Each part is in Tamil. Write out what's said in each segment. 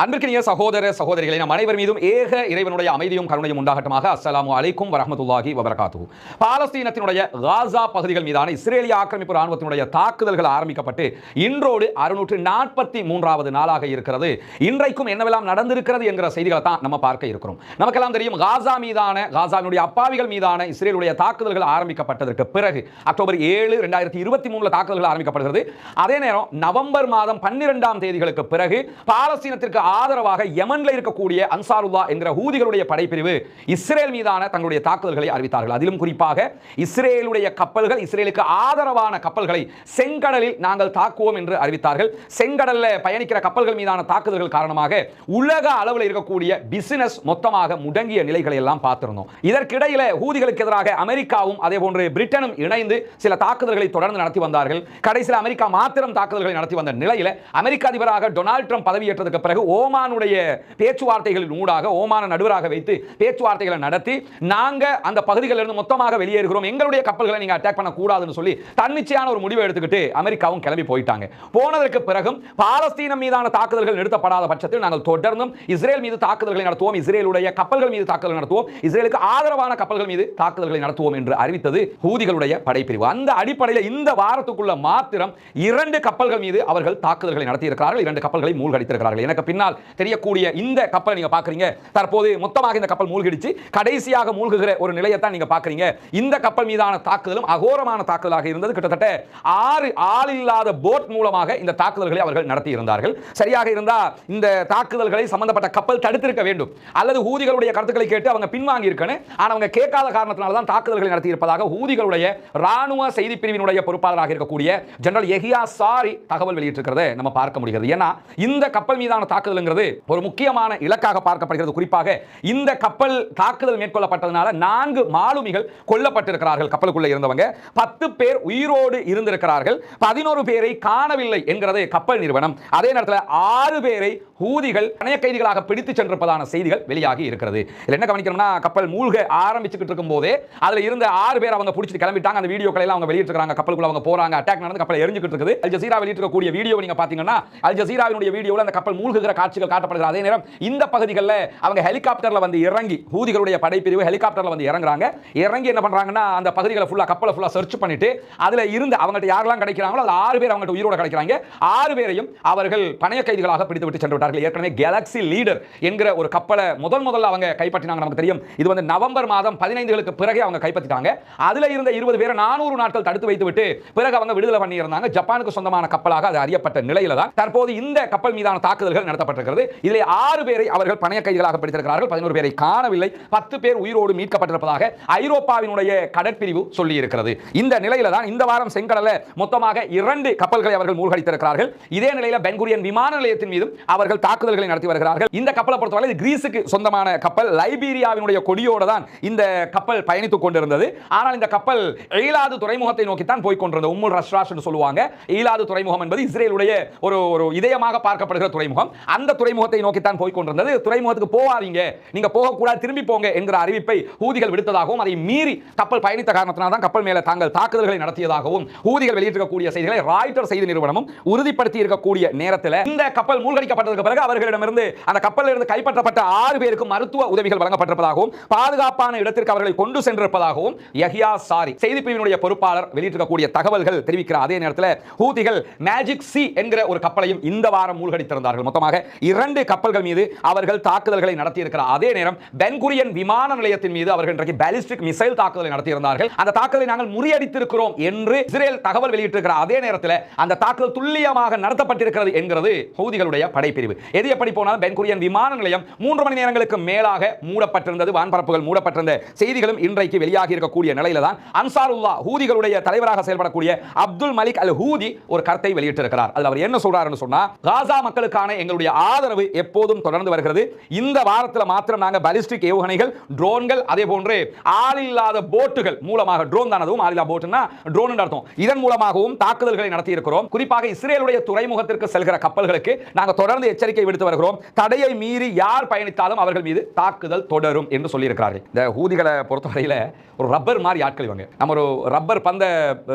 அன்பிற்கினிய சகோதர சகோதரிகளை நம் அனைவர் மீதும் ஏக இறைவனுடைய அமைதியும் கருணையும் உண்டாகட்டுமாக. அஸ்ஸலாமு அலைக்கும் வரஹ்மத்துல்லாஹி வபரகாத்துஹு. பாலஸ்தீனத்தினுடைய காசா பகுதிகள் மீதான இஸ்ரேலிய ஆக்கிரமிப்பு ராணுவத்தினுடைய தாக்குதல்கள் ஆரம்பிக்கப்பட்டு இன்றோடு 643வது நாளாக இருக்கிறது. இன்றைக்கும் என்னவெல்லாம் நடந்திருக்கிறது என்கிற செய்திகளை தான் நம்ம பார்க்க இருக்கிறோம். நமக்கெல்லாம் தெரியும், காசாவினுடைய அப்பாவிகள் மீதான இஸ்ரேலுடைய தாக்குதல்கள் ஆரம்பிக்கப்பட்டதற்கு பிறகு அக்டோபர் 7, 2023 தாக்குதல்கள் ஆரம்பிக்கப்படுகிறது. அதே நேரம் நவம்பர் மாதம் 12ஆம் தேதிகளுக்கு பிறகு பாலஸ்தீனத்திற்கு ஆதரவாக யமன்ல இருக்கக்கூடிய அன்சாருல்லா என்கிற ஹூதிகளுடைய படைப்பிரிவு இஸ்ரேல் மீதான தங்களுடைய தாக்குதல்களை அறிவித்தார்கள். அதிலும் குறிப்பாக இஸ்ரேலுடைய கப்பல்கள், இஸ்ரேலுக்கு ஆதரவான கப்பல்களை செங்கடலில் நாங்கள் தாக்குவோம் என்று அறிவித்தார்கள். செங்கடல்ல பயணிக்கிற கப்பல்கள் மீதான தாக்குதல்கள் காரணமாக உலக அளவில் இருக்கக்கூடிய பிசினஸ் மொத்தமாக முடங்கிய நிலைகளை எல்லாம் பார்த்திருந்தோம். இதற்கிடையில ஹூதிகளுக்கு எதிராக அமெரிக்காவும் அதே போன்று பிரிட்டனும் இணைந்து சில தாக்குதல்களை தொடர்ந்து நடத்தி வந்தார்கள். கடைசியில் அமெரிக்கா மாத்திரம் தாக்குதல்களை நடத்தி வந்த நிலையில அமெரிக்க அதிபராக டொனால்ட் ட்ரம்ப் பதவியேற்றதுக்கு பிறகு ஓமானுடைய பேச்சுவார்த்தைகளின் ஊடாக ஓமான நடுவராக வைத்து பேச்சுவார்த்தைகளை நடத்தி நாங்க அந்த பகுதிகளிலிருந்து மொத்தமாக வெளியேறுகிறோம், எங்களுடைய கப்பல்களை நீங்க அட்டாக் பண்ண கூடாதுன்னு சொல்லி தன்னிச்சையான ஒரு முடிவை எடுத்துக்கிட்டு அமெரிக்காவும் கிளம்பி போயிட்டாங்க. போனதற்கு பிறகும் பாலஸ்தீனம் மீதான தாக்குதல்கள் நிறுத்தப்படாத பட்சத்தில் நாங்கள் தொடர்ந்தும் இஸ்ரேல் மீது தாக்குதல்களை நடத்துவோம், இஸ்ரேலுடைய கப்பல்கள் மீது தாக்குதல் நடத்துவோம், இஸ்ரேலுக்கு ஆதரவான கப்பல்கள் மீது தாக்குதல்களை நடத்துவோம் என்று அறிவித்தது ஹூதிகளுடைய படைப்பிரிவு. அந்த அடிப்படையில் இந்த வாரத்துக்குள்ள மாத்திரம் 2 கப்பல்கள் மீது அவர்கள் தாக்குதல்களை நடத்தி இருக்கிறார்கள். 2 கப்பல்களை மூழ்கடித்திருக்கிறார்கள். எனக்கு பின்னால் தெரியக்கூடிய இந்த கப்பல் நீங்க பாக்குறீங்க, தற்போது மொத்தமாக இந்த கப்பல் மூழ்கிடுச்சு, கடைசியாக மூழ்குகிற ஒரு நிலையை தான் நீங்க பாக்குறீங்க. இந்த கப்பல் மீதான தாக்குதலும் அகோரமான தாக்குதலாக இருந்தது. கிட்டத்தட்ட 6 ஆள் இல்லாத போட் மூலமாக இந்த தாக்குதல்களை அவர்கள் நடத்தி இருந்தார்கள். சரியாக இருந்தா இந்த தாக்குதல்களை சம்பந்தப்பட்ட கப்பல் தடுத்திருக்க வேண்டும், அல்லது ஹூதிகளுடைய கருத்துக்களை கேட்டு அவங்க பின்வாங்கி இருக்கணும். ஆனா அவங்க கேட்காத காரணத்தினால தான் தாக்குதல்களை நடத்தி இருப்பதாக ஹூதிகளுடைய ராணுவ செய்தி பிரிவினுடைய பொறுப்பாளராக இருக்கக்கூடிய ஜெனரல் யஹ்யா சாரி தகவல் வெளியிட்டிருக்கிறதை நம்ம பார்க்க முடிகிறது. ஏன்னா இந்த கப்பல் மீதான தாக்குதல்ங்கிறது ஒரு முக்கியமான இலக்காக பார்க்கப்படுகிறது. குறிப்பாக இந்த கப்பல் தாக்குதல் மேற்கொள்ளப்பட்டதனால 4 மாலுமிகள் கொல்லப்பட்டிருக்கிறார்கள். கப்பலுக்குள்ள இருந்தவங்க 10 பேர் உயிரோடு இருந்திருக்கிறார்கள், 11 பேரை காணவில்லை என்கிறது கப்பல் நிறுவனம். அதே நேரத்தில் 6 பேரை ஹூதிகள் பணைய கைதிகளாக பிடித்து சென்றிருப்பதான செய்திகள் வெளியாகி இருக்கிறது. இதுல என்ன கவனிக்கணும்னா, கப்பல் மூழ்க ஆரம்பிச்சுக்கிட்டு இருக்கும் போதே அதுல இருந்த 6 பேர் அவங்க பிடிச்சிட்டு கிளம்பிட்டாங்க. அந்த வீடியோக்களை எல்லாம் அவங்க வெளியிட்டிருக்காங்க. கப்பலுக்குள்ள அவங்க போறாங்க, அட்டாக் நடந்து கப்பல் எரிஞ்சுக்கிட்டு இருக்குது. அல் ஜசீரா வெளியிட்டிருக்கக்கூடிய வீடியோ நீங்க பாத்தீங்கன்னா, அல் ஜசீராவினுடைய வீடியோல அந்த கப்பல் மூழ்குகிற காட்சிகள் காட்டப்படுகிறது. அதே நேரம் இந்த பகுதிகளில் அவங்க ஹெலிகாப்டர்ல வந்து இறங்கி, ஹூதிகளுடைய படைப்பிரிவு ஹெலிகாப்டர்ல வந்து இறங்குறாங்க. இறங்கி என்ன பண்றாங்கன்னா, அந்த பகுதிகளை ஃபுல்லா கப்பலை ஃபுல்லா சர்ச் பண்ணிட்டு அதுல இருந்து அவங்கள்ட்ட யாரெல்லாம் கிடைக்கிறாங்களோ அது 6 பேர் அவங்கள்ட்ட உயிரோட கிடைக்கிறாங்க. 6 பேரையும் அவர்கள் பணைய கைதிகளாக பிடித்து விட்டு சென்று விட்டார்கள். ஏற்கனவே கேலக்ஸி லீடர் என்கிற ஒரு கப்பலை முதல்ல அவங்க கைப்பற்றினாங்க. நமக்கு தெரியும், இது வந்து நவம்பர் மாதம் 15களுக்கு பிறகு அவங்க கைப்பற்றிட்டாங்க. அதுல இருந்த 20 பேரை 400 நாட்கள் தடுத்து வைத்து விட்டு பிறகு அவங்க விடுதலை பண்ணி இருந்தாங்க. ஜப்பானுக்கு சொந்தமான கப்பலாக அது அறியப்பட்ட நிலையில தான் தற்போது இந்த கப்பல் மீதான தாக்குதல்கள் நடத்தப்பட்டிருக்கிறது. இதிலே 6 பேரை அவர்கள் பணைய கைதிகளாக பிடித்திருக்கிறார்கள், 11 பேரை காணவில்லை, 10 பேர் உயிரோடு மீட்கப்பட்டிருப்பதாக ஐரோப்பாவினுடைய கடற்பிரிவு சொல்லி இருக்கிறது. இந்த நிலையில தான் இந்த வாரம் செங்கடல்ல மொத்தமாக 2 கப்பல்களை அவர்கள் மூழ்கடித்திருக்கிறார்கள். இதே நிலையில பென்குரியன் விமான நிலையத்தின் மீதும் அவர்கள் தாக்குதல்களை நடத்தி வருகிறார்கள். இந்த கப்பலை பொறுத்தவரை இது கிரீஸுக்கு சொந்தமான கப்பல். லைபீரியாவினுடைய கொடியோடு தான் இந்த கப்பல் பயணித்துக் கொண்டிருந்தது. ஆனால் இந்த கப்பல் ஈலாது துறைமுகத்தை நோக்கி தான் போய் கொண்டிருந்தது. உம்முல் ரஷ்ராஷ் என்று சொல்லுவாங்க. ஈலாது துறைமுகம் என்பது இஸ்ரேலுடைய ஒரு இதயமாக பார்க்கப்படுகிற துறைமுகம். அந்த துறைமுகத்தை நோக்கி தான் போய் கொண்டிருந்தது. துறைமுகத்துக்கு போகாதீங்க, நீங்க போகக்கூடாது, திரும்பி போங்க என்கிற அறிவிப்பை ஹூதிகள் விடுத்ததாகவும் அதை மீறி கப்பல் பயணித்த காரணத்தினால் தான் கப்பல் மேல தாங்கள் தாக்குதல்களை நடத்தியதாகவும் ஹூதிகள் வெளியிட்டிருக்கக்கூடிய செய்திகளை ராய்ட்டர் செய்தி நிறுவனமும் உறுதிப்படுத்தி இருக்கக்கூடிய நேரத்தில் இந்த கப்பல் மூழ்கடிக்கப்பட்டதற்கு பிறகு அவர்களிடமிருந்து அந்த கப்பலில் இருந்து கைப்பற்றப்பட்ட 6 பேருக்கு மருத்துவ உதவிகள் வழங்கப்பட்டிருப்பதாகவும் பாதுகாப்பான இடத்திற்கு அவர்களை கொண்டு சென்றிருப்பதாகவும் யஹ்யா சாரி செய்தி பிரிவினுடைய பொறுப்பாளர் வெளியிட்டிருக்கக்கூடிய தகவல்கள் தெரிவிக்கிற அதே நேரத்தில் ஹூதிகள் மேஜிக் சி என்கிற ஒரு கப்பலையும் இந்த வாரம் மூழ்கடித்திருந்தார்கள். மொத்தமாக 2 கப்பல்கள் மீது அவர்கள் தாக்குதல்களை நடத்தியிருக்கிறார். அதே நேரம் பென்குரியன் விமான நிலையத்தின் மீது அவர்கள் இன்றைக்கு பாலிஸ்டிக் மிசைல் தாக்குதலை நடத்தியிருந்தார்கள். அந்த தாக்குதலை நாங்கள் முறியடித்திருக்கிறோம் என்று இஸ்ரேல் தகவல் வெளியிட்டிருக்கிறார். அதே நேரத்தில் அந்த தாக்குதல் துல்லியமாக நடத்தப்பட்டிருக்கிறது என்கிறது ஹூதிகளுடைய படைப்பிரிவு. எது எப்படி போனாலும் பென்குரியன் விமான நிலையம் 3 மணி நேரங்களுக்கு மேலாக மூடப்பட்டிருந்தது, வான்பரப்புகள் மூடப்பட்டிருந்த செய்திகளும் இன்றைக்கு வெளியாகி இருக்கக்கூடிய நிலையில தான் அன்சாருல்லா ஹூதிகளுடைய தலைவராக செயல்படக்கூடிய அப்துல் மலிக் அல் ஹூதி ஒரு கருத்தை வெளியிட்டிருக்கிறார். அதில் அவர் என்ன சொல்றாருன்னு சொன்னா, காசா மக்களுக்கான எங்களுடைய ஆதரவு எப்போதும் தொடர்ந்து வருகிறது. இந்த வாரத்தில் மாத்திரம் நாங்கள் பாலிஸ்டிக் ஏவுகணைகள், ட்ரோன்கள், அதே போன்று ஆள் இல்லாத போட்டுகள் மூலமாக, ட்ரோன் தானதும் ஆள் இல்லாத போட்டுன்னா ட்ரோன் அர்த்தம், இதன் மூலமாகவும் தாக்குதல்களை நடத்தி இருக்கிறோம். குறிப்பாக இஸ்ரேலுடைய துறைமுகத்திற்கு செல்கிற கப்பல்களுக்கு நாங்கள் தொடர்ந்து எச்சரிக்கை விடுத்து வருகிறோம். தடையை மீறி யார் பயணித்தாலும் அவர்கள் மீது தாக்குதல் தொடரும் என்று சொல்லியிருக்கிறார்கள். இந்த ஹூதிகளை பொறுத்தவரையில் ஒரு ரப்பர் மாதிரி ஆட்கள் இவங்க. நம்ம ஒரு ரப்பர் பந்த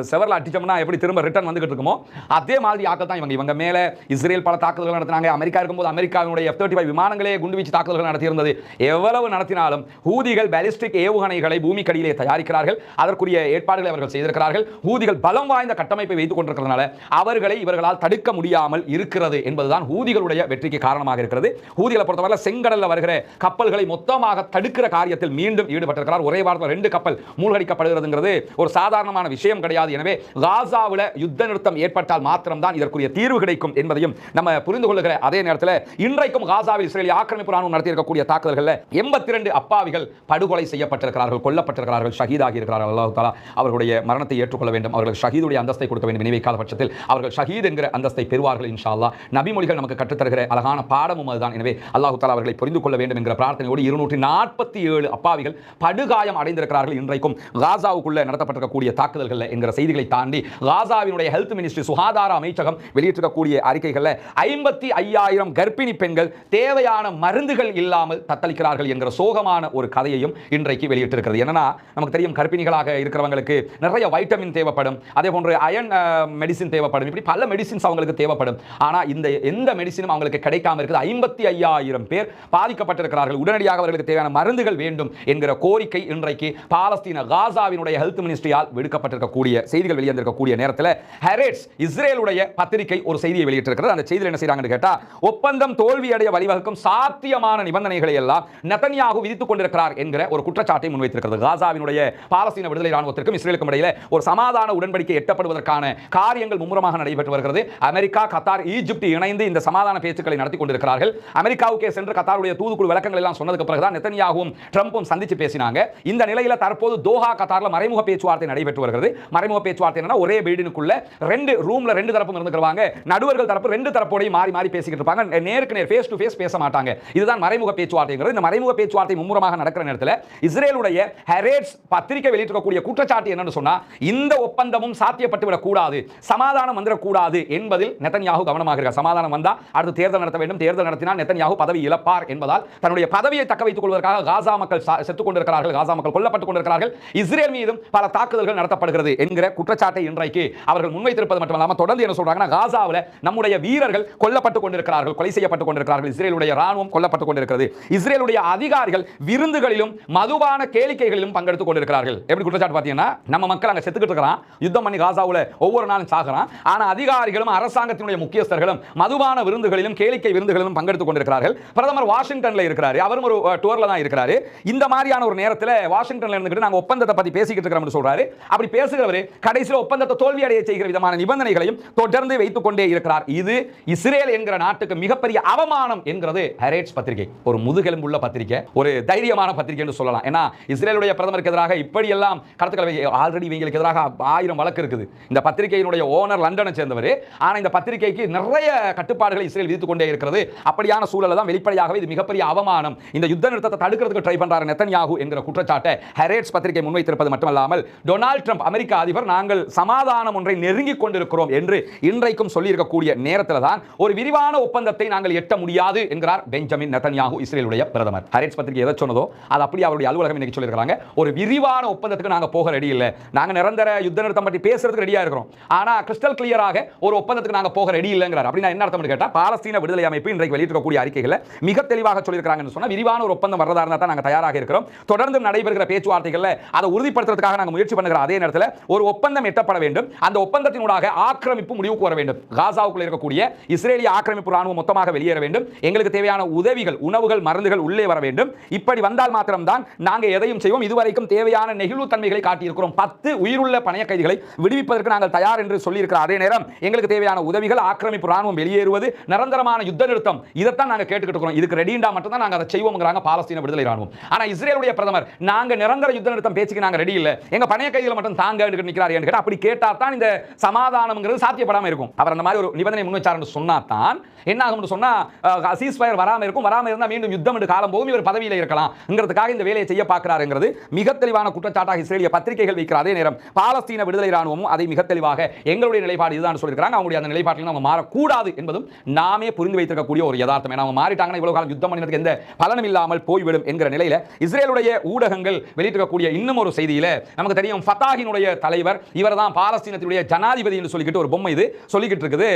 செவரில் அடிச்சோம்னா எப்படி திரும்ப ரிட்டர்ன் வந்துகிட்டு இருக்குமோ அதே மாதிரி ஆட்கள் தான் இவங்க. இவங்க மேலே இஸ்ரேல் பல தாக்குதல்கள் நடத்தினாங்க, அமெரிக்கா இருக்கும்போது அமெரிக்காவினுடைய F-35 விமானங்களே குண்டுவீச்சு தாக்குதல்கள் நடத்தியிருந்தது. எவ்வளவு நடத்தினாலும் ஹூதிகள் பாலிஸ்டிக் ஏவுகணைகளை பூமிக்கடியிலே தயாரிக்கிறார்கள். அதற்குரிய ஏற்பாடுகளை அவர்கள் செய்திருக்கிறார்கள். ஹூதிகள் பலம் வாய்ந்த கட்டமைப்பை வைத்துக் கொண்டிருக்கிறதுனால அவர்களை இவர்களால் தடுக்க முடியாமல் இருக்கிறது என்பதுதான் ஹூதிகளுடைய வெற்றிக்கு காரணமாக இருக்கிறது. ஹூதிகளை பொறுத்தவரை செங்கடல்ல வருகிற கப்பல்களை மொத்தமாக தடுக்கிற காரியத்தில் மீண்டும் ஈடுபட்டிருக்கிறார். ஒரே வாரத்தில் 2 கப்பல் மூழ்கடிக்கப்படுகிறதுங்கிறது ஒரு சாதாரணமான விஷயம் கிடையாது. எனவே காசாவில் யுத்த நிறுத்தம் ஏற்பட்டால் மாத்திரம்தான் இதற்குரிய தீர்வு கிடைக்கும் என்பதையும் நம்ம புரிந்து கொள்ளுகிற அதே நேரத்தில் இன்றைக்கும் காசாவில் இஸ்ரேலிய ஆக்கிரமிப்பு ராணுவம் நடத்தியிருக்கக்கூடிய தாக்குதல்களில் 82 அப்பாவிகள் படுகொலை செய்யப்பட்டிருக்கிறார்கள், கொல்லப்பட்டிருக்கிறார்கள், ஷஹீதாகி இருக்கிறார்கள். அல்லாஹ் தஆலா அவர்களுடைய மரணத்தை ஏற்றுக்கொள்ள வேண்டும், அவர்கள் ஷஹீதுடைய அந்தஸ்தை கொடுக்க வேண்டும். நினைவைக்காத பட்சத்தில் அவர்கள் ஷஹீத் என்கிற அந்தஸ்தை பெறுவார்கள் இன்ஷா அல்லாஹ். நபிமொழிகள் நமக்கு கற்றுத்தருகிற அழகான பாடமும் அதுதான். எனவே அல்லாஹ் தஆலா அவர்களை புரிந்து கொள்ள வேண்டும் என்கிற பிரார்த்தனையோடு 247 அப்பாவிகள் படுகாயம் அடைந்திருக்கிறார்கள். இன்றைக்கும் காசாவுக்குள்ள நடத்தப்பட்டிருக்கக்கூடிய தாக்குதல்கள் என்கிற செய்திகளை தாண்டி காசாவினுடைய ஹெல்த் மினிஸ்ட்ரி சுகாதார அமைச்சகம் வெளியிட்டிருக்கக்கூடிய அறிக்கைகளில் 55,000 கர்ப்பிணி பெண்கள் தேவையான மருந்துகள் இல்லாமல் தத்தளிக்கிறார்கள் என்கிற சோகமான ஒரு கதையையும் இன்றைக்கு வெளியிட்டிருக்கிறது. என்னன்னா நமக்கு தெரியும் கர்ப்பிணிகளாக இருக்கிறவங்களுக்கு நிறைய வைட்டமின் தேவைப்படும், அதே போன்று அயன் மெடிசின் தேவைப்படும், இப்படி பல மெடிசின்ஸ் அவங்களுக்கு தேவைப்படும். ஆனா இந்த எந்த மெடிசினும் அவங்களுக்கு கிடைக்காம இருக்குது. 55,000 பேர் பாதிக்கப்பட்டிருக்கிறார்கள். உடனடியாக அவர்களுக்கு தேவையான மருந்துகள் வேண்டும் என்கிற கோரிக்கை இன்றைக்கு பாலஸ்தீன காசாவினுடைய ஹெல்த் மினிஸ்ட்ரியால் விடுக்கப்பட்டிருக்கக்கூடிய செய்திகள் வெளிவந்திருக்கக்கூடிய நேரத்தில் ஹெரேட்ஸ் இஸ்ரேலுடைய பத்திரிகை ஒரு செய்தியை வெளியிட்டிருக்கிறது. அந்த செய்தியில் என்ன செய்றாங்கன்னு கேட்டா, ஒப்பந்தம் தோல்வியடைய வழிவகுக்கும் சாத்தியமான நிபந்தனைகளை எல்லாம் நெதன்யாகு விதித்துக் கொண்டிருக்கிறார் என்கிற ஒரு குற்றச்சாட்டை முன்வைத்திருக்கிறது. காசாவினுடைய பாலஸ்தீன விடுதலை ராணுவத்திற்கும் இஸ்ரேலுக்கும் இடையில ஒரு சமாதான உடன்படிக்கை எட்டப்படுவதற்கான காரியங்கள் மும்முரமாக நடைபெற்று வருகிறது. அமெரிக்கா, கத்தார், ஈஜிப்ட் இணைந்து இந்த சமாதான பேச்சுக்களை நடத்தி கொண்டிருக்கிறார்கள். அமெரிக்காவுக்கே சென்று கத்தாருடைய தூதுக்குழு விளக்கங்கள் எல்லாம் சொன்னதுக்கு பிறகுதான் நெதன்யாகுவும் ட்ரம்பும் சந்திச்சு பேசினாங்க. இந்த நிலையில தற்போது தோஹா கத்தார்ல மறைமுக பேச்சுவார்த்தை நடைபெற்று வருகிறது. மறைமுக பேச்சுவார்த்தை என்னன்னா, ஒரே பில்டிங்குள்ள 2 ரூம்ல 2 தரப்பும் இருந்துக்குவாங்க. நடுவர்கள் தரப்பு 2 தரப்போடையும் மாறி மாறி பேசிக்கிட்டு இருப்பாங்க. நேருக்கு நேர் ஃபேஸ் டு ஃபேஸ் பேச மாட்டாங்க. இதுதான் மறைமுக பேச்சுவார்த்தைங்கிறது. இந்த மறைமுக பேச்சுவார்த்தை மும்முரமாக நடக்கிற நேரத்தில் இஸ்ரேலுடைய ஹெரேட்ஸ் பத்திரிகை வெளியிட்டிருக்கக்கூடிய குற்றச்சாட்டு என்னன்னு சொன்னா, இந்த ஒப்பந்தமும் சாத்தியப்பட்டு விடக் கூடாது, சமாதானம் வந்துடக்கூடாது என்பதில் நெதன்யாகு கவனமாக இருக்கிறார். சமாதானம் வந்தா அடுத்து தேர்தல் நடத்த வேண்டும், தேர்தல் நடத்தினால் நெதன்யாகு பதவி இழப்பார் என்பதால் தன்னுடைய பதவியை தக்க வைத்துக் கொள்வதற்காக காசா மக்கள் செத்துக் கொண்டிருக்கிறார்கள், காசா மக்கள் கொல்லப்பட்டுக் கொண்டிருக்கிறார்கள், இஸ்ரேல் மீதும் பல தாக்குதல்கள் நடத்தப்படுகிறது என்கிற குற்றச்சாட்டை இன்றைக்கு அவர்கள் முன்வைத்திருப்பது மட்டுமல்லாமல் தொடர்ந்து என்ன சொல்றாங்கன்னா, காசாவில் நம்முடைய வீரர்கள் கொல்லப்பட்டுக் கொண்டிருக்கிறார்கள், கொலை செய்யப்பட்டுக் கொண்டிருக்கிறார்கள், இஸ்ரேலுடைய ராணுவம் கொல்லப்பட்டுக் கொண்டிருக்கிறது, இஸ்ரேலுடைய அதிகாரிகள் விருந்துகளிலும் மதுபான கேளிக்கைகளிலும் பங்கெடுத்துக் கொண்டிருக்கிறார்கள். எப்படி குற்றச்சாட்டு பார்த்தீங்கன்னா, நம்ம மக்கள் அங்க செத்துக்கிட்டு இருக்கிறான், யுத்தம் பண்ணி காசாவுல ஒவ்வொரு நாளும் சாகுறான், ஆனா அதிகாரிகளும் அரசாங்கத்தினுடைய முக்கியஸ்தர்களும் மதுபான விருந்துகளிலும் கேளிக்கை விருந்துகளிலும் பங்கெடுத்துக் கொண்டிருக்கிறார்கள். பிரதமர் வாஷிங்டன்ல இருக்கிறாரு, அவரும் ஒரு டூர்ல தான் இருக்கிறாரு. இந்த மாதிரியான ஒரு நேரத்தில் வாஷிங்டன்ல இருந்துகிட்டு நாங்க ஒப்பந்தத்தை பத்தி பேசிக்கிட்டு இருக்கிறோம் சொல்றாரு. அப்படி பேசுகிறவர் கடைசியில் ஒப்பந்தத்தை தோல்வி அடைய செய்கிற விதமான நிபந்தனைகளையும் தொடர்ந்து வைத்துக் கொண்டே இருக்கிறார். இது இஸ்ரேல் என்கிற நாட்டுக்கு மிகப்பெரிய அவமானம் என்கிறது ஹெரேட்ஸ் பத்திரிகை. ஒரு முதுகெலும்புள்ள பத்திரிகை, ஒரு தைரியமான பத்திரிகை என்று சொல்லலாம். ஏன்னா இஸ்ரேலுடைய பிரதமருக்கு எதிராக இப்படி எல்லாம் கருத்துக்களை, ஆல்ரெடி இவங்களுக்கு எதிராக 1000 வழக்கு இருக்குது. இந்த பத்திரிகையினுடைய ஓனர் லண்டனை சேர்ந்தவர். ஆனா இந்த பத்திரிகைக்கு நிறைய கட்டுப்பாடுகளை இஸ்ரேல் விதித்துக் கொண்டே இருக்கிறது. அப்படியான சூழல் தான் வெளிப்படையாகவே இது மிகப்பெரிய அவமானம், இந்த யுத்த நிறுத்தத்தை தடுக்கிறதுக்கு ட்ரை பண்றாரு நெதன்யாகு என்கிற குற்றச்சாட்டை ஹெரேட்ஸ் பத்திரிகை முன்வைத்திருப்பது மட்டுமல்லாமல், டொனால்ட் ட்ரம்ப் அமெரிக்க அதிபர் நாங்கள் சமாதானம் ஒன்றை நெருங்கிக் கொண்டிருக்கிறோம் என்று இன்றைக்கும் சொல்லி இருக்கக்கூடிய நேரத்தில் தான் ஒரு விரிவான ஒப்பந்தத்தை நாங்கள் எட்ட முடியாது என்கிறார் பெஞ்சமின் நெதன்யாகு, இஸ்ரேலுடைய பிரதமர். ஹெரேட்ஸ் பத்திரிகை எதை சொன்னதோ அது அப்படியே அவருடைய அலுவலகம் இன்னைக்கு சொல்லியிருக்காங்க. ஒரு விரிவான ஒப்பந்தத்துக்கு நாங்க போக ரெடி இல்லை, நாங்க நிரந்தர யுத்த நிறுத்தம் பற்றி பேசுறதுக்கு ரெடியா இருக்கிறோம், ஆனா கிறிஸ்டல் கிளியராக ஒரு ஒப்பந்தத்துக்கு நாங்க போக ரெடி இல்லைங்கிறார். அப்படின்னா என்ன அர்த்தம் கேட்டா, பாலஸ்தீன விடுதலை அமைப்பு இன்றைக்கு வெளியிட்டிருக்கக்கூடிய அறிக்கைகளை மிக தெளிவாக சொல்லியிருக்காங்கன்னு சொன்னா, விரிவான ஒரு ஒப்பந்தம் வரதா இருந்தா தான் நாங்க தயாராக இருக்கிறோம், தொடர்ந்து நடைபெறுகிற பேச்சுவார்த்தைகளை அதை உறுதிப்படுத்துறதுக்காக நாங்கள் முயற்சி பண்ணுகிற அதே நேரத்தில் ஒரு ஒப்பந்தம் எட்டப்பட வேண்டும், அந்த ஒப்பந்தத்தினூடாக ஆக்கிரமிப்பு முடிவுக்கு வர வேண்டும், காசாவுக்குள் இருக்கக்கூடிய இஸ்ரேலிய ஆக்கிரமிப்பு ராணுவம் மொத்தமாக வெளியேற வேண்டும், எங்களுக்கு தேவையான உதவிகள், உணவுகள், மருந்துகள் உள்ளே வர வேண்டும். இப்படி வந்தால் மாத்திரம்தான் நாங்கள் எதையும் செய்வோம். இதுவரைக்கும் தேவையான நெகிழ்வுத்தன்மைகளை காட்டியிருக்கிறோம். 10 உயிருள்ள பணைய கைதிகளை விடுவிப்பதற்கு நாங்கள் தயார் என்று சொல்லியிருக்கிற அதே நேரம் எங்களுக்கு தேவையான உதவிகள், ஆக்கிரமிப்பு ராணுவம் வெளியேறுவது, நிரந்தரமான யுத்த நிறுத்தம், இதைத்தான் நாங்கள் கேட்டுக்கிட்டு இருக்கிறோம். இதுக்கு ரெடிண்டா மட்டும் தான் நாங்கள் அதை செய்வோம்ங்கறாங்க பாலஸ்தீன விடுதலை ராணுவம். ஆனா இஸ்ரேலுடைய பிரதமர் நாங்க நிரந்தர யுத்த நிறுத்தம் பேச்சுக்கு நாங்க ரெடி இல்ல, எங்க பணைய கைதிகளை மட்டும் தாங்க நிக்கிறார் என்று கேட்டா, அப்படி கேட்டா தான் இந்த சமாதானம்ங்கிறது சாத்தியப்படாம இருக்கும். அவர் அந்த மாதிரி ஒரு நிபந்தனை முன்வச்சாருன்னு சொன்னா தான் என்ன ஆகும்னு சொன்னா, சீஸ்ஃபயர் வராம இருக்கும், வராம இருந்தா மீண்டும் யுத்தம் என்று காலம் போகும், இவர் பதவியில் இருக்கலாம்ங்கிறதுக்காக இந்த வேலையை செய்ய பார்க்கிறாருங்கிறது மிக தெளிவான குற்றச்சாட்டாக இஸ்ரேலிய பத்திரிகைகள் வைக்கிற அதே நேரம் பாலஸ்தீன விடுதலை ராணுவமும் அதை மிக தெளிவாக எங்களுடைய நிலைப்பாடு இதுதான் சொல்லியிருக்காங்க. அவங்களுடைய அந்த நிலைப்பாட்டில் அவங்க மாறக்கூடாது என்பதும் நாமே புரிந்து வைத்திருக்கக்கூடிய ஒரு யதார்த்தம். அவங்க மாறிட்டாங்கன்னா இவ்வளவு காலம் யுத்தம் பண்ணினதுக்கு எந்த பலனும் இல்லாமல் போய்விடும் என்கிற நிலையில இஸ்ரேலுடைய ஊடகங்கள் வெளியிட்டிருக்கக்கூடிய இன்னும் ஒரு செய்தியில நமக்கு தெரியும், ஃபத்தாஹினுடைய தலைவர் இவர்தான் பாலஸ்தீனத்தினுடைய ஜனாதிபதி என்று சொல்லிக்கிட்டு ஒரு பொம்மை இது சொல்லிக்கிட்டு இருக்குது.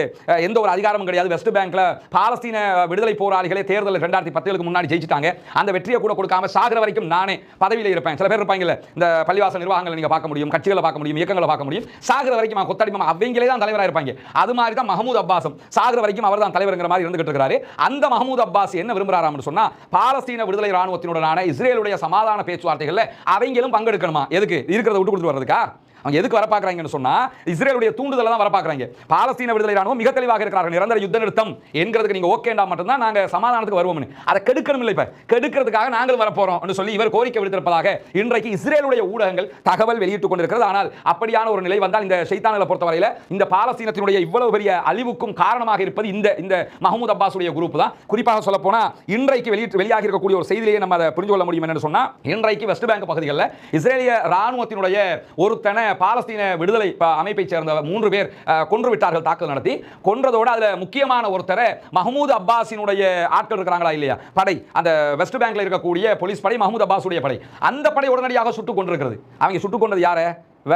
எந்த ஒரு அதிகாரமும் கிடையாது, வெஸ்ட் பேங்க்ல பாலஸ்தீன விடுதலை போராளிகளே தேர்தல் 2010 முன்னாடி ஜெயிச்சிட்டாங்க, அந்த வெற்றியை கூட கொடுக்காம சாகிற வரைக்கும் நானே பதவியில் இருப்பேன். சில பேர் இருப்பாங்கல்ல, இந்த பள்ளிவாசல் நிர்வாகங்களை நீங்க பார்க்க முடியும், கட்சிகளை பார்க்க முடியும், இயக்கங்களை பார்க்க முடியும், சாகிற வரைக்கும் கொத்தடிமை அவங்களே தான் தலைவராக இருப்பாங்க. அது மாதிரி தான் மஹமூத் அப்பாஸும் சாகிற வரைக்கும் அவர் தான் தலைவர்ங்கிற மாதிரி இருந்துகிட்டு இருக்காரு. அந்த மஹமூத் அப்பாஸ் என்ன விரும்புறாராம்னு சொன்னா, பாலஸ்தீன விடுதலை ராணுவத்தினுடனான இஸ்ரேலுடைய சமாதான பேச்சுவார்த்தைகள்ல அவங்களும் பங்கெடுக்கணுமா? எதுக்கு இருக்கிறத விட்டு கொடுத்து வர்றதுக்கா? அவங்க எதுக்கு வர பார்க்கறாங்கன்னு சொன்னா, இஸ்ரேலுடைய தூண்டுதல தான் வர பார்க்கறாங்க. பாலஸ்தீன விடுதலை ராணுவம் மிக தெளிவாக இருக்கிறார்கள், நிரந்தர யுத்த நிறுத்தம் என்கிறதுக்கு நீங்க ஓகேண்டா மட்டும் தான் நாங்க சமாதானத்துக்கு வருவோம்னு. அதை கெடுக்கணும் இல்லை, இப்ப கெடுக்கிறதுக்காக நாங்கள் வர போறோம்னு சொல்லி இவர் கோரிக்கை விடுத்திருப்பதாக இன்றைக்கு இஸ்ரேலுடைய ஊடகங்கள் தகவல் வெளியிட்டுக் கொண்டிருக்கிறது. ஆனால் அப்படியான ஒரு நிலை வந்தால் இந்த ஷைத்தான்களை பொறுத்தவரையில இந்த பாலஸ்தீனத்தினுடைய இவ்வளவு பெரிய அழிவுக்கும் காரணமாக இருப்பது இந்த மஹமூத் அப்பாஸுடைய குரூப் தான். குறிப்பாக சொல்ல போனா இன்றைக்கு வெளியாகி இருக்கக்கூடிய ஒரு செய்தியிலேயே நம்ம அதை புரிந்து கொள்ள முடியும். என்னன்னு சொன்னா, இன்றைக்கு வெஸ்ட் பேங்க் பகுதிகளில் இஸ்ரேலிய ராணுவத்தினுடைய ஒருத்தனை பாலஸ்தீன விடுதலை அமைப்பை சேர்ந்த 3 பேர் கொன்று விட்டார்கள், தாக்குதல் நடத்தி கொன்றதோடு அதுல முக்கியமான ஒருத்தரை மஹமூத் அப்பாஸினுடைய ஆட்கள் இருக்கிறாங்களா இல்லையா, படை, அந்த வெஸ்ட் பேங்க்ல இருக்கக்கூடிய போலீஸ் படை, மஹமூத் அப்பாஸுடைய படை, அந்த படை உடனடியாக சுட்டுக் கொண்டிருக்கிறது. அவங்க சுட்டுக் கொண்டது யாரை?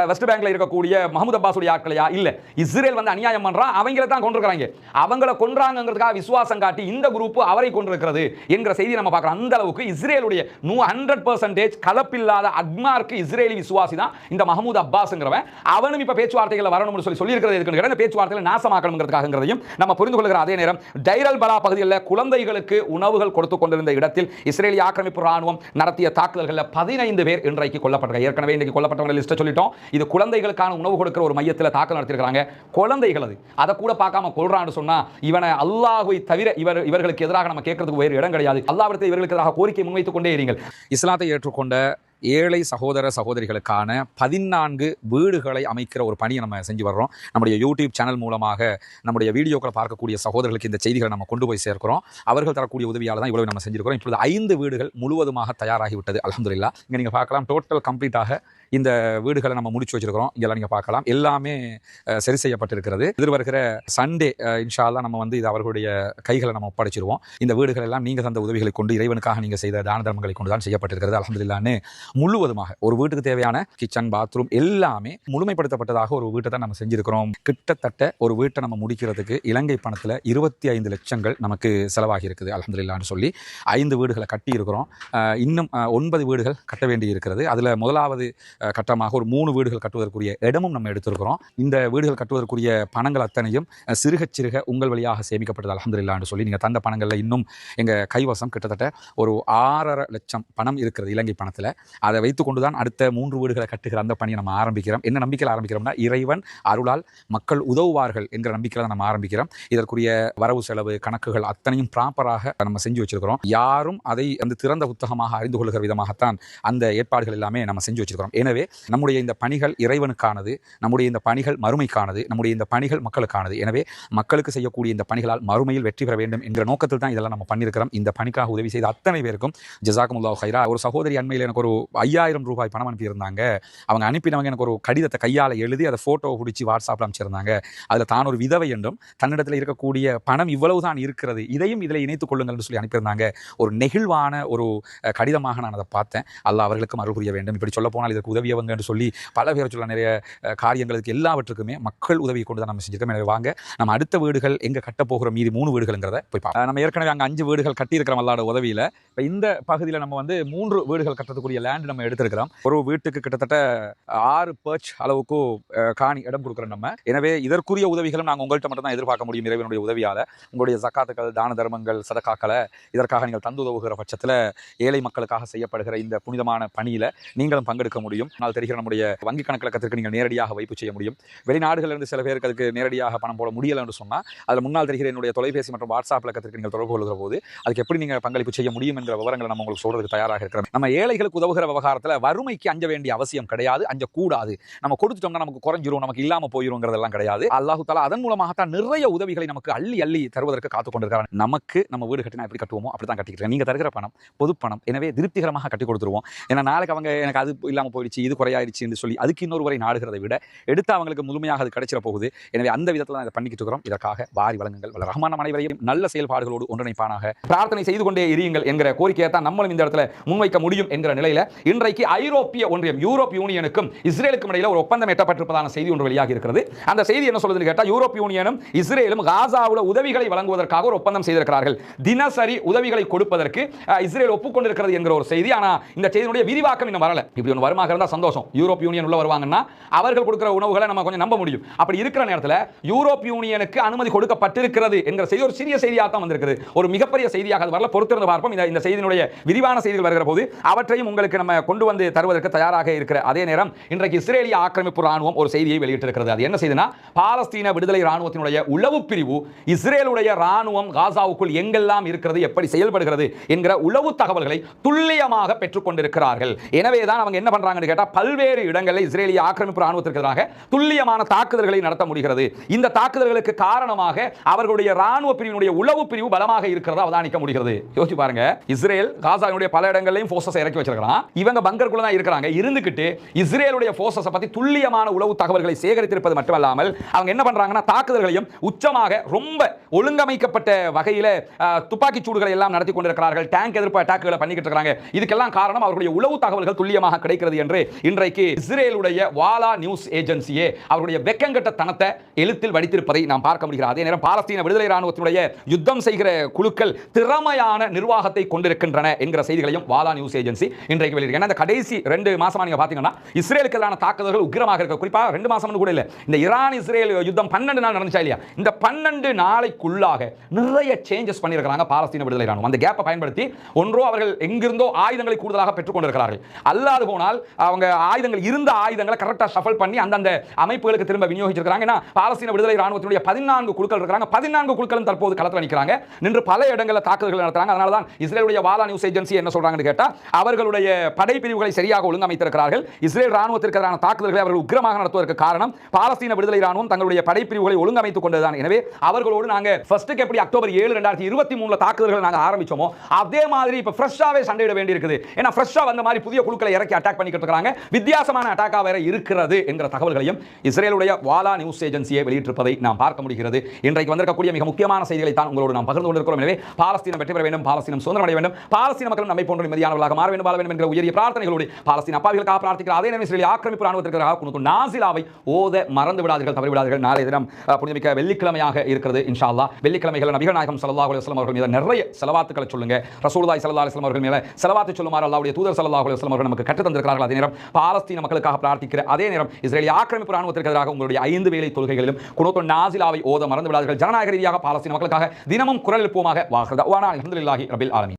வெஸ்ட் பேங்க்ல இருக்கக்கூடிய மஹமூத் அப்பாஸுடைய ஆட்களையா? இல்ல, இஸ்ரேல் வந்து அநியாயம் பண்றான், அவங்கள தான் கொண்டிருக்காங்க. அவங்கள கொன்றாங்கிறதுக்காக விசுவாசம் காட்டி இந்த குரூப் அவரை கொண்டிருக்கிறது என்கிற செய்தி நம்ம பார்க்கிறோம். அந்த அளவுக்கு இஸ்ரேலுடைய 100% கலப்பில்லாத அக்மார்க்கு இஸ்ரேலி விசுவாசி தான் இந்த மஹமூத் அப்பாஸ்ங்கிறவன். அவனும் இப்ப பேச்சுவார்த்தைகளை வரணும்னு சொல்லி இருக்கிறது எதுக்கு, இந்த பேச்சுவார்த்தைகளை நாசமாக்கணுங்கிறதுக்காகங்கிறதையும் நம்ம புரிந்து கொள்கிற அதே நேரம், டைரல் பலா பகுதியில் குழந்தைகளுக்கு உணவுகள் கொடுத்துக் கொண்டிருந்த இடத்தில் இஸ்ரேலிய ஆக்கிரமிப்பு ராணுவம் நடத்திய தாக்குதல்களில் 15 பேர் இன்றைக்கு கொல்லப்பட்டார்கள். ஏற்கனவே இன்றைக்கு கொல்லப்பட்டவங்க லிஸ்ட் சொல்லிட்டோம். இது குழந்தைகளுக்கான உணவு கொடுக்கிற ஒரு மையத்தில் தாக்கல் நடத்திருக்காங்க. குழந்தைகள் அதை கூட பார்க்காம கொள்றான்னு சொன்னா, இவனை அல்லாஹ்வை தவிர இவர்களுக்கு எதிராக நம்ம கேட்கறதுக்கு வேறு இடம் கிடையாது. அல்லாஹ்விடத்தில் இவர்களுக்கு எதிராக கோரிக்கை முன்வைத்துக் கொண்டே இருங்கள். இஸ்லாத்தை ஏற்றுக்கொண்ட ஏழை சகோதர சகோதரிகளுக்கான 14 வீடுகளை அமைக்கிற ஒரு பணியை நம்ம செஞ்சு வர்றோம். நம்முடைய யூடியூப் சேனல் மூலமாக நம்முடைய வீடியோக்களை பார்க்கக்கூடிய சகோதரர்களுக்கு இந்த செய்திகளை நம்ம கொண்டு போய் சேர்க்கிறோம். அவர்கள் தரக்கூடிய உதவியால் தான் இவ்வளவு நம்ம செஞ்சிருக்கிறோம். இப்பொழுது 5 வீடுகள் முழுவதுமாக தயாராகிவிட்டது, அல்ஹம்துலில்லாஹ். இங்கே நீங்கள் பார்க்கலாம், டோட்டல் கம்ப்ளீட்டாக இந்த வீடுகளை நம்ம முடிச்சு வச்சிருக்கிறோம். இதெல்லாம் நீங்கள் பார்க்கலாம், எல்லாமே சரி செய்யப்பட்டிருக்கிறது. எதிர்வருகிற சண்டே இன்ஷா அல்லாஹ் நம்ம வந்து இது அவர்களுடைய கைகளை நம்ம ஒப்படைச்சிருவோம். இந்த வீடுகள் எல்லாம் நீங்கள் தந்த உதவிகளை கொண்டு, இறைவனுக்காக நீங்கள் செய்த தான தர்மங்களை கொண்டு தான் செய்யப்பட்டிருக்கிறது, அல்ஹம்துலில்லாஹ்னு. முழுவதுமாக ஒரு வீட்டுக்கு தேவையான கிச்சன், பாத்ரூம் எல்லாமே முழுமைப்படுத்தப்பட்டதாக ஒரு வீட்டை தான் நம்ம செஞ்சிருக்கிறோம். கிட்டத்தட்ட ஒரு வீட்டை நம்ம முடிக்கிறதுக்கு இலங்கை பணத்தில் 25 லட்சங்கள் நமக்கு செலவாகி இருக்குது, அல்ஹம்துலில்லாஹ்னு சொல்லி 5 வீடுகளை கட்டி இருக்கிறோம். இன்னும் 9 வீடுகள் கட்ட வேண்டி இருக்கிறது. அதில் முதலாவது கட்டமாக ஒரு 3 வீடுகள் கட்டுவதற்குரிய இடமும் நம்ம எடுத்திருக்கிறோம். இந்த வீடுகள் கட்டுவதற்குரிய பணங்கள் அத்தனையும் சிறுக சிறுக உங்கள் வழியாக சேமிக்கப்பட்டது, அல்ஹம்துலில்லாஹ்னு சொல்லி. நீங்கள் தந்த பணங்களில் இன்னும் எங்கள் கைவசம் கிட்டத்தட்ட ஒரு 6.5 லட்சம் பணம் இருக்கிறது இலங்கை பணத்தில். அதை வைத்துக்கொண்டு தான் அடுத்த 3 வீடுகளை கட்டுகிற அந்த பணியை நம்ம ஆரம்பிக்கிறோம். என்ன நம்பிக்கையில் ஆரம்பிக்கிறோம்னா, இறைவன் அருளால் மக்கள் உதவுவார்கள் என்கிற நம்பிக்கையில் தான் நம்ம ஆரம்பிக்கிறோம். இதற்குரிய வரவு செலவு கணக்குகள் அத்தனையும் ப்ராப்பராக நம்ம செஞ்சு வச்சிருக்கிறோம். யாரும் அதை அந்த திறந்த புத்தகமாக அறிந்து கொள்கிற விதமாகத்தான் அந்த ஏற்பாடுகள் எல்லாமே நம்ம செஞ்சு வச்சிருக்கிறோம். எனவே நம்முடைய இந்த பணிகள் இறைவனுக்கானது, நம்முடைய இந்த பணிகள் மறுமைக்கானது, நம்முடைய இந்த பணிகள் மக்களுக்கானது. எனவே மக்களுக்கு செய்யக்கூடிய இந்த பணிகளால் மறுமையில் வெற்றி பெற வேண்டும் என்கிற நோக்கத்தில் தான் இதெல்லாம் நம்ம பண்ணியிருக்கிறோம். இந்த பணிக்காக உதவி செய்த அத்தனை பேருக்கும் ஜஸாக்குமுல்லாஹு ஹைரா. ஒரு சகோதரி அண்மையில் எனக்கு ஒரு 5000 ரூபாய் பணம் அனுப்பியிருந்தாங்க. அவங்க அனுப்பினவங்க எனக்கு ஒரு கடிதத்தை கையால் எழுதி அதை ஃபோட்டோ பிடிச்சி வாட்ஸ்அப்பில் அனுப்பிச்சிருந்தாங்க. அதில் தான் ஒரு விதவை என்றும் தன்னிடத்தில் இருக்கக்கூடிய பணம் இவ்வளவு தான் இருக்கிறது, இதையும் இதில் இணைத்துக் கொள்ளுங்கள்னு சொல்லி அனுப்பியிருந்தாங்க. ஒரு நெகிழ்வான ஒரு கடிதமாக நான் அதை பார்த்தேன். அல்லாஹ் அவர்களுக்கும் அருள் புரிய வேண்டும். இப்படி சொல்ல போனால் இதற்கு உதவியவங்க என்று சொல்லி பல பேர் சொல்ல நிறைய காரியங்களுக்கு எல்லாவற்றுக்குமே மக்கள் உதவி கொண்டு தான் நம்ம செஞ்சிருக்கோம். எனவே வாங்க நம்ம அடுத்த வீடுகள் எங்கே கட்டப்போகிற மீதி 3 வீடுகள்ங்கிறத போய் பார்ப்போம். நம்ம ஏற்கனவே அங்கே 5 வீடுகள் கட்டியிருக்கிறோம் அல்லாஹ்வோட உதவியில். இப்போ இந்த பகுதியில் நம்ம வந்து 3 வீடுகள் கட்டக்கூடிய லேண்ட் நம்ம எடுத்திருக்கிறோம். ஒரு வீட்டுக்கு கிட்டத்தட்ட 6 பர்ச் அளவுக்கு காணி இடம் கொடுக்குறோம் நம்ம. எனவே இதற்குரிய உதவிகளும் நாங்கள் உங்கள்கிட்ட மட்டும் தான் எதிர்பார்க்க முடியும் இறைவனுடைய உதவியால். உங்களுடைய ஜக்காத்துக்கள், தான தர்மங்கள், சதகாக்களை இதற்காக நீங்கள் தந்து உதவுகிற பட்சத்தில் ஏழை மக்களுக்காக செய்யப்படுகிற இந்த புனிதமான பணியில் நீங்களும் பங்கெடுக்க முடியும். நான் தெரிகிற நம்முடைய வங்கி கணக்கிலக்கத்திற்கு நீங்கள் நேரடியாக வைப்பு செய்ய முடியும். வெளிநாடுகளிலிருந்து சில பேருக்கு அதுக்கு நேரடியாக பணம் போட முடியலை என்று சொன்னால், அதில் முன்னால் தெரிகிற என்னுடைய தொலைபேசி மற்றும் வாட்ஸ்அப் இலக்கத்திற்கு நீங்கள் தொடர்பு கொள்கிற போது அதுக்கு எப்படி நீங்கள் பங்களிப்பு செய்ய முடியும் என்ற விவரங்களை நம்ம உங்களுக்கு சொல்றதுக்கு தயாராக இருக்கிறோம். நம்ம ஏழைகளுக்கு உதவுகிற விவகாரத்தில் வறுமைக்கு அஞ்ச வேண்டிய அவசியம் கிடையாது, அஞ்சக்கூடாது. நம்ம கொடுத்துட்டோம்னா நமக்கு குறைஞ்சிரும், நமக்கு இல்லாமல் போயிருங்கிறதெல்லாம் கிடையாது. அல்லாஹ் தஆலா அதன் மூலமாகத்தான் நிறைய உதவிகளை நமக்கு அள்ளி அள்ளி தருவதற்கு காத்துக் கொண்டிருக்கிறார். நமக்கு நம்ம வீடு கட்டினா எப்படி கட்டுவோமோ அப்படி தான் கட்டிக்கிறேன். நீங்கள் தருகிற பணம் பொது பணம், எனவே திருப்திகரமாக கட்டி கொடுத்துருவோம். ஏன்னா நாளைக்கு அவங்க எனக்கு அது இல்லாமல் போயிடுச்சு, குறையாயிருச்சு இது குறையாயிருச்சு என்று சொல்லி அதுக்கு இன்னொருவரை நாடுகிறதை விட எடுத்து அவங்களுக்கு முழுமையாக அது கிடைச்சிட போகுது. எனவே அந்த விதத்தில் தான் இதை பண்ணிக்கிட்டு இருக்கிறோம். இதற்காக வாரி வழங்குங்கள். வல்ல ரஹ்மான் நம் அனைவரையும் நல்ல செயல்பாடுகளோடு ஒன்றிணைப்பானாக. பிரார்த்தனை செய்து கொண்டே இருங்கள் என்கிற கோரிக்கையை தான் நம்மளும் இந்த இடத்துல முன்வைக்க முடியும் என்கிற நிலையில இன்றைக்கு ஐரோப்பிய ஒன்றியம் யூரோப் யூனியனுக்கும் இஸ்ரேலுக்கும் இடையில ஒரு ஒப்பந்தம் எட்டப்பட்டிருப்பதான செய்தி ஒன்று வெளியாகி இருக்கிறது. அந்த செய்தி என்ன சொல்லுதுன்னு கேட்டா, யூரோப் யூனியனும் இஸ்ரேலும் காசாவுல உதவிகளை வழங்குவதற்காக ஒரு ஒப்பந்தம் செய்திருக்கிறார்கள். தினசரி உதவிகளை கொடுப்பதற்கு இஸ்ரேல் ஒப்புக்கொண்டிருக்கிறது என்கிற ஒரு செய்தி. ஆனா இந்த செய்தியுடைய விரிவாக்கம் இன்னும் வரல. இப்படி ஒன்று வருமாக இருந்தா சந்தோஷம். யூரோப் யூனியன் உள்ள வருவாங்கன்னா அவர்கள் கொடுக்கிற உணவுகளை நம்ம கொஞ்சம் நம்ப முடியும். அப்படி இருக்கிற நேரத்தில் யூரோப் யூனியனுக்கு அனுமதி கொடுக்கப்பட்டிருக்கிறது என்கிற செய்தி ஒரு சிறிய செய்தியாக தான் வந்திருக்குது. ஒரு மிகப்பெரிய செய்தியாக அது வரல. பொறுத்திருந்து பார்ப்போம். இந்த செய்தியினுடைய விரிவான செய்திகள் வருகிற போது அவற்றையும் உங்களுக்கு நம்ம கொண்டு வந்து தருவதற்கு தயாராக இருக்கிற அதே நேரம் இன்றைக்கு இஸ்ரேலிய ஆக்கிரமிப்பு ராணுவம் ஒரு செய்தியை வெளியிட்டிருக்கிறது. அது என்ன செய்தினா, பாலஸ்தீன விடுதலை ராணுவத்தினுடைய உளவு பிரிவு இஸ்ரேலுடைய ராணுவம் காசாவுக்குள் எங்கெல்லாம் இருக்கிறது, எப்படி செயல்படுகிறது என்கிற உளவு தகவல்களை துல்லியமாக பெற்றுக் கொண்டிருக்கிறார்கள். எனவே தான் அவங்க என்ன பண்றாங்கன்னு கேட்டா, பல்வேறு இடங்களில் இஸ்ரேலிய ஆக்கிரமிப்பு ராணுவத்திற்கு எதிராக துல்லியமான தாக்குதல்களை நடத்த முடிகிறது. இந்த தாக்குதல்களுக்கு காரணமாக அவர்களுடைய ராணுவ பிரிவினுடைய உளவு பிரிவு பலமாக இருக்கிறதா அவதானிக்க முடிகிறது. யோசிச்சு பாருங்க, இஸ்ரேல் காசாவினுடைய பல இடங்களிலும் போர்சஸ் இறக்கி வச்சிருக்காங்க. இவங்க பங்கருக்குள்ள தான் இருக்கிறாங்க. இருந்துகிட்டு இஸ்ரேலுடைய போர்சஸ் பத்தி துல்லியமான உளவு தகவல்களை சேகரித்திருப்பது மட்டுமல்லாமல் அவங்க என்ன பண்றாங்கன்னா, தாக்குதல்களையும் உச்சமாக ரொம்ப ஒழுங்கமைக்கப்பட்ட வகையில் துப்பாக்கி சூடுகளை எல்லாம் நடத்தி கொண்டிருக்கிறார்கள். டேங்க் எதிர்ப்பு அட்டாக்குகளை பண்ணிக்கிட்டு இருக்காங்க. இதுக்கெல்லாம் காரணம் அவர்களுடைய உளவு தகவல்கள் துல்லியமாக கிடைக்கிறது என்று இன்றைக்கு இஸ்ரேலுடைய வாலா நியூஸ் ஏஜென்சியே அவருடைய வெக்கங்கட்ட தனத்தை எழுத்தில் வடித்திருப்பதை நாம் பார்க்க முடிகிறது. அதே நேரம் பாலஸ்தீன விடுதலை ராணுவத்தினுடைய யுத்தம் செய்கிற குழுக்கள் திறமையான நிர்வாகத்தை கொண்டிருக்கின்றன என்கிற செய்திகளையும் வாலா நியூஸ் ஏஜென்சி இன்றைக்கு வெளியிட்டிருக்காங்க. இந்த கடைசி 2 மாசமா நீங்க பாத்தீங்கன்னா இஸ்ரேலுக்கு எதிரான தாக்குதல்கள் உக்கிரமாக இருக்கு. குறிப்பா 2 மாசம் கூட இல்ல, இந்த ஈரான் இஸ்ரேல் யுத்தம் 12 நாள் நடந்துச்சா இல்லையா, இந்த 12 நாளைக்குள்ளாக நிறைய சேஞ்சஸ் பண்ணியிருக்கிறாங்க பாலஸ்தீன விடுதலை ராணுவம். அந்த கேப்பை பயன்படுத்தி ஒன்றோ அவர்கள் எங்கிருந்தோ ஆயுதங்களை கூடுதலாக பெற்றுக் கொண்டிருக்கிறார்கள், அல்லாது போனால் அவங்க ஆயுதங்கள் இருந்த ஆயுதங்களை கரெக்டா ஷஃபல் பண்ணி அந்தந்த அமைப்புகளுக்கு திரும்ப விநியோகிச்சிருக்காங்க. பாலஸ்தீன விடுதலை ராணுவத்தினுடைய 14 குழுக்கள் இருக்காங்க. 14 குழுக்களும் தற்போது களத்தில் நிற்கிறாங்க, நின்று பல இடங்களில் தாக்குதல்கள் நடத்துறாங்க. அதனால தான் இஸ்ரேலுடைய வாலா நியூஸ் ஏஜென்சி என்ன சொல்றாங்கன்னு கேட்டா, அவர்களுடைய படைப்பிரிவுகளை சரியாக ஒழுங்கமைத்திருக்கிறார்கள். இஸ்ரேல் ராணுவத்திற்கு எதிரான தாக்குதல்களை அவர்கள் உக்கிரமாக நடத்துவதற்கு காரணம் பாலஸ்தீன விடுதலை ராணுவம் தங்களுடைய படைப்பிரிவுகளை ஒழுங்கமைத்துக் கொண்டதுதான். எனவே அவர்களோடு நாங்க ஃபர்ஸ்ட்டுக்கு எப்படி அக்டோபர் 7 2023 தாக்குதல்கள் நாங்க ஆரம்பிச்சோமோ அதே மாதிரி இப்ப ஃப்ரெஷ்ஷாவே சண்டையிட வேண்டி இருக்குது. ஏன்னா ஃப்ரெஷ்ஷா வந்த மாதிரி புதிய குழுக்களை இறக்கி அட்டாக் பண்ணிக்கிட்டு இருக்காங்க. வித்தியாசமான அட்டாக்கா வேற இருக்கிறது என்கிற தகவல்களையும் இஸ்ரேலுடைய வாலா நியூஸ் ஏஜென்சியை வெளியிட்டிருப்பதை நாம் பார்க்க முடிகிறது. இன்றைக்கு வந்திருக்கக்கூடிய மிக முக்கியமான செய்திகளை தான் உங்களோடு நாம் பகிர்ந்து கொண்டிருக்கிறோம். எனவே பாலஸ்தீனம் வெற்றி பெற வேண்டும், பாலஸ்தீனம் சுதந்திரம் அடைய வேண்டும், பாலஸ்தீன மக்களும் நம்மை போன்ற நிம்மதியானவர்களாக மாற வேண்டும், வாழ வேண்டும் என்கிற உயரிய பிரார்த்தனைகளோடு பாலஸ்தீன அப்பாவிகளுக்காக பிரார்த்திக்கிற அதே நேரம் இஸ்ரேலிய ஆக்கிரமிப்பு ராணுவத்திற்காக குனூத் நாசிலாவை ஓத மறந்து விடாதீர்கள், தவறி விடாதீர்கள். நாளை தினம் புனிதமிக்க வெள்ளிக்கிழமையாக இருக்கிறது. இன்ஷா அல்லாஹ் வெள்ளிக்கிழமைகள் நபிகள் நாயகம் ஸல்லல்லாஹு அலைஹி வஸல்லம் அவர்கள் மீது நிறைய ஸலவாத்துக்களை சொல்லுங்க. ரசூலுல்லாஹி ஸல்லல்லாஹு அலைஹி வஸல்லம் அவர்கள் மீது ஸலவாத்து சொல்லுமாறு அல்லாஹ்வுடைய தூதர் ஸல்லல்லாஹு அலைஹி வஸல்லம் அவர்கள் நமக்கு கற்றுத் தந்திருக்கிறார்கள். அதே நேரம் பாலஸ்தீன மக்களுக்காக பிரார்த்திக்கிற அதே நேரம் இஸ்ரேலிய ஆக்கிரமிப்பு ராணுவத்திற்கு எதிராக உங்களுடைய 5 வேளை தொழுகைகளிலும் குனூத் நாசிலாவை ஓத மறந்து விடாதீர்கள். ஜனநாயக ரீதியாக பாலஸ்தீன மக்களுக்காக தினமும் குரல் எழுப்புவோமாக. வாஹிர் தஅவானா அல்ஹம்துலில்லாஹி ரப்பில் ஆலமீன்.